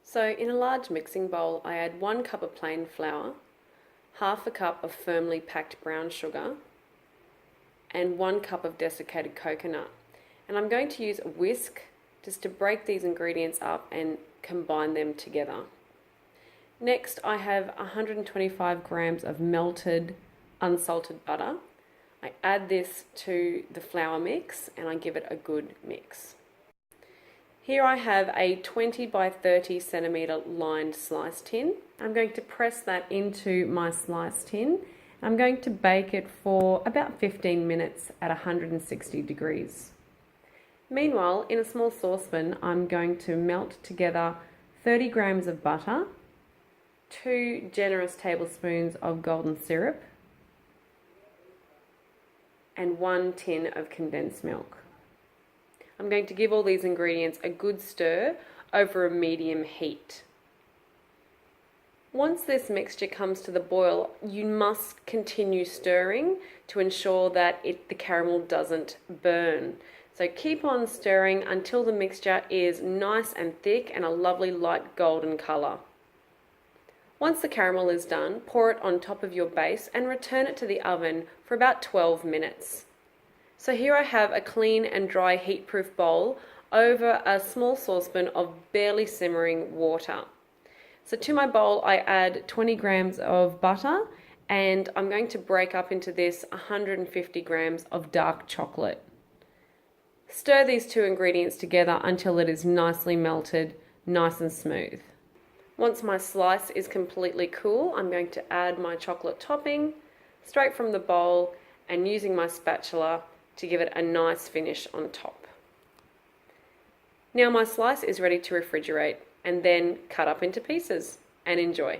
So in a large mixing bowl, I add 1 cup of plain flour, half a cup of firmly packed brown sugar, and 1 cup of desiccated coconut. And I'm going to use a whisk just to break these ingredients up and combine them together. Next, I have 125 grams of melted unsalted butter. I add this to the flour mix and I give it a good mix. Here I have a 20 by 30 centimetre lined slice tin. I'm going to press that into my slice tin. I'm going to bake it for about 15 minutes at 160 degrees. Meanwhile, in a small saucepan, I'm going to melt together 30 grams of butter, 2 generous tablespoons of golden syrup, and 1 tin of condensed milk. I'm going to give all these ingredients a good stir over a medium heat. Once this mixture comes to the boil, you must continue stirring to ensure that the caramel doesn't burn. So keep on stirring until the mixture is nice and thick and a lovely light golden colour. Once the caramel is done, pour it on top of your base and return it to the oven for about 12 minutes. So here I have a clean and dry heat-proof bowl over a small saucepan of barely simmering water. So to my bowl I add 20 grams of butter and I'm going to break up into this 150 grams of dark chocolate. Stir these two ingredients together until it is nicely melted, nice and smooth. Once my slice is completely cool, I'm going to add my chocolate topping straight from the bowl and using my spatula to give it a nice finish on top. Now my slice is ready to refrigerate and then cut up into pieces and enjoy.